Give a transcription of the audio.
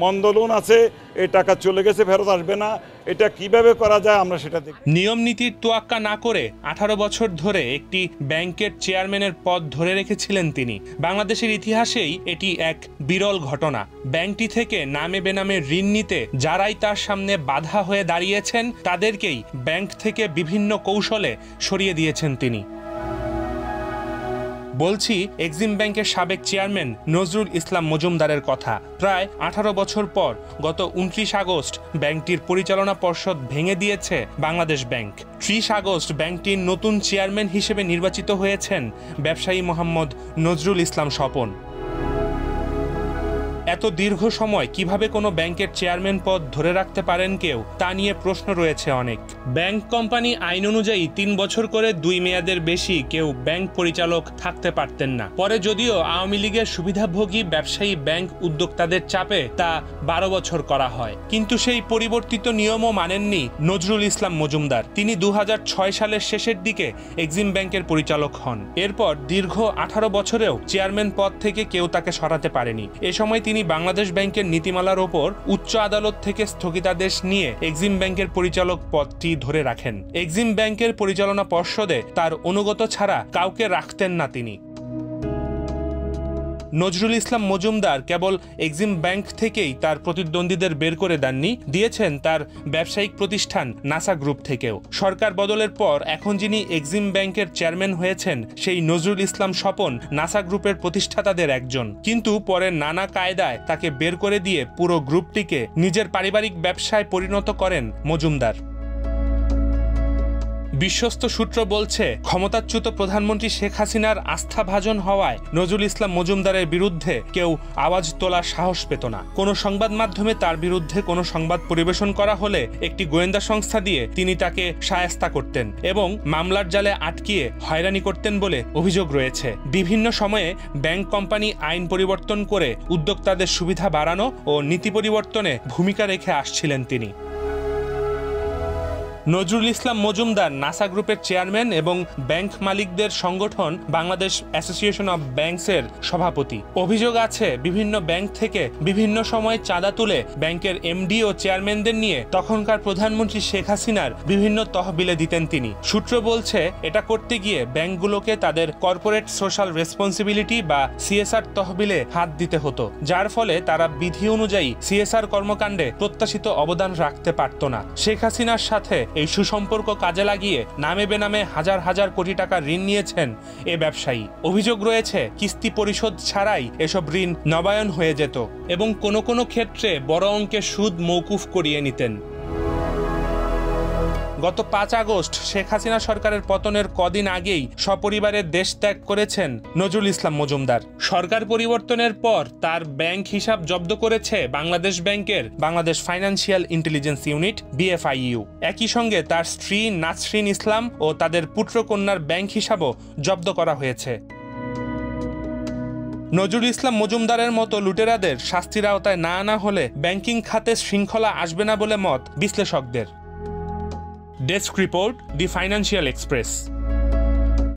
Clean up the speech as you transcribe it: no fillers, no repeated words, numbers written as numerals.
মন্দ লোন আছে, এই টাকা চলে গেছে, ফেরত আসবে না, এটা কিভাবে করা যায় আমরা সেটা দেখি। নিয়ম নীতির তোয়াক্কা না করে 18 বছর ধরে একটি ব্যাংকের চেয়ারম্যানের পদ ধরে রেখেছিলেন তিনি। বাংলাদেশের ইতিহাসেই এটি এক বিরল ঘটনা। ব্যাংকটি থেকে নামে বেনামে ঋণ নিতে যারাই তার সামনে বাধা হয়ে দাঁড়িয়েছেন তাদেরকেই ব্যাংক থেকে বিভিন্ন কৌশলে সরিয়ে দিয়েছেন তিনি। বলছি এক্সিম ব্যাংকের সাবেক চেয়ারম্যান নজরুল ইসলাম মজুমদারের কথা। প্রায় 18 বছর পর গত 29 আগস্ট ব্যাংকটির পরিচালনা পর্ষদ ভেঙে দিয়েছে বাংলাদেশ ব্যাংক। 30 আগস্ট ব্যাংকটির নতুন চেয়ারম্যান হিসেবে নির্বাচিত হয়েছেন ব্যবসায়ী মোহাম্মদ নজরুল ইসলাম স্বপন। এত দীর্ঘ সময় কিভাবে কোনো ব্যাংকের চেয়ারম্যান পদ ধরে রাখতে পারেন কেউ, তা নিয়ে প্রশ্ন রয়েছে অনেক। ব্যাংক কোম্পানি আইন অনুযায়ী 3 বছর করে 2 মেয়াদের বেশি কেউ ব্যাংক পরিচালক থাকতে পারতেন না। পরে যদিও আওয়ামী লীগের সুবিধাভোগী ব্যবসায়ী ব্যাংক উদ্যোক্তাদের চাপে তা 12 বছর করা হয়, কিন্তু সেই পরিবর্তিত নিয়মও মানেননি নজরুল ইসলাম মজুমদার। তিনি 2006 সালের শেষের দিকে এক্সিম ব্যাংকের পরিচালক হন। এরপর দীর্ঘ 18 বছরেও চেয়ারম্যান পদ থেকে কেউ তাকে সরাতে পারেনি। এ সময় তিনি বাংলাদেশ ব্যাংকের নীতিমালার ওপর উচ্চ আদালত থেকে স্থগিতাদেশ নিয়ে এক্সিম ব্যাংকের পরিচালক পদটি ধরে রাখেন। এক্সিম ব্যাংকের পরিচালনা পর্ষদে তার অনুগত ছাড়া কাউকে রাখতেন না তিনি। নজরুল ইসলাম মজুমদার কেবল এক্সিম ব্যাংক থেকেই তার প্রতিদ্বন্দ্বীদের বের করে দেননি, দিয়েছেন তার ব্যবসায়িক প্রতিষ্ঠান নাসা গ্রুপ থেকেও। সরকার বদলের পর এখন যিনি এক্সিম ব্যাংকের চেয়ারম্যান হয়েছেন সেই নজরুল ইসলাম স্বপন নাসা গ্রুপের প্রতিষ্ঠাতাদের একজন, কিন্তু পরে নানা কায়দায় তাকে বের করে দিয়ে পুরো গ্রুপটিকে নিজের পারিবারিক ব্যবসায় পরিণত করেন মজুমদার। বিশ্বস্ত সূত্র বলছে ক্ষমতাচ্যুত প্রধানমন্ত্রী শেখ হাসিনার আস্থাভাজন হওয়ায় নজরুল ইসলাম মজুমদারের বিরুদ্ধে কেউ আওয়াজ তোলার সাহস পেত না। কোনো সংবাদ মাধ্যমে তার বিরুদ্ধে কোনো সংবাদ পরিবেশন করা হলে একটি গোয়েন্দা সংস্থা দিয়ে তিনি তাকে শায়েস্তা করতেন এবং মামলার জালে আটকিয়ে হয়রানি করতেন বলে অভিযোগ রয়েছে। বিভিন্ন সময়ে ব্যাংক কোম্পানি আইন পরিবর্তন করে উদ্যোক্তাদের সুবিধা বাড়ানো ও নীতি পরিবর্তনে ভূমিকা রেখে আসছিলেন তিনি। নজরুল ইসলাম মজুমদার নাসা গ্রুপের চেয়ারম্যান এবং ব্যাংক মালিকদের সংগঠন বাংলাদেশ অ্যাসোসিয়েশন অব ব্যাংকসের সভাপতি। অভিযোগ আছে বিভিন্ন ব্যাংক থেকে বিভিন্ন সময় চাঁদা তুলে ব্যাংকের এমডি ও চেয়ারম্যানদের নিয়ে তখনকার প্রধানমন্ত্রী শেখ হাসিনার বিভিন্ন তহবিলে দিতেন তিনি। সূত্র বলছে এটা করতে গিয়ে ব্যাংকগুলোকে তাদের কর্পোরেট সোশ্যাল রেসপন্সিবিলিটি বা সিএসআর তহবিলে হাত দিতে হতো, যার ফলে তারা বিধি অনুযায়ী সিএসআর কর্মকাণ্ডে প্রত্যাশিত অবদান রাখতে পারত না। শেখ হাসিনার সাথে এই সুসম্পর্ক কাজে লাগিয়ে নামে বেনামে হাজার হাজার কোটি টাকা ঋণ নিয়েছেন এ ব্যবসায়ী। অভিযোগ রয়েছে কিস্তি পরিশোধ ছাড়াই এসব ঋণ নবায়ন হয়ে যেত এবং কোনো কোনো ক্ষেত্রে বড় অঙ্কের সুদ মওকুফ করিয়ে নিতেন। গত 5 আগস্ট শেখ হাসিনা সরকারের পতনের কদিন আগেই সপরিবারে দেশ ত্যাগ করেছেন নজরুল ইসলাম মজুমদার। সরকার পরিবর্তনের পর তার ব্যাংক হিসাব জব্দ করেছে বাংলাদেশ ব্যাংকের Bangladesh financial intelligence unit BFIU। একই সঙ্গে তার স্ত্রী নাসরিন ইসলাম ও তাদের পুত্রকন্যার ব্যাংক হিসাবও জব্দ করা হয়েছে। নজরুল ইসলাম মজুমদারের মতো লুটেরাদের শাস্তির আওতায় না আনা হলে ব্যাংকিং খাতে শৃঙ্খলা আসবে না বলে মত বিশ্লেষকদের। ডেস্ক রিপোর্ট, দি ফাইন্যান্সিয়াল এক্সপ্রেস।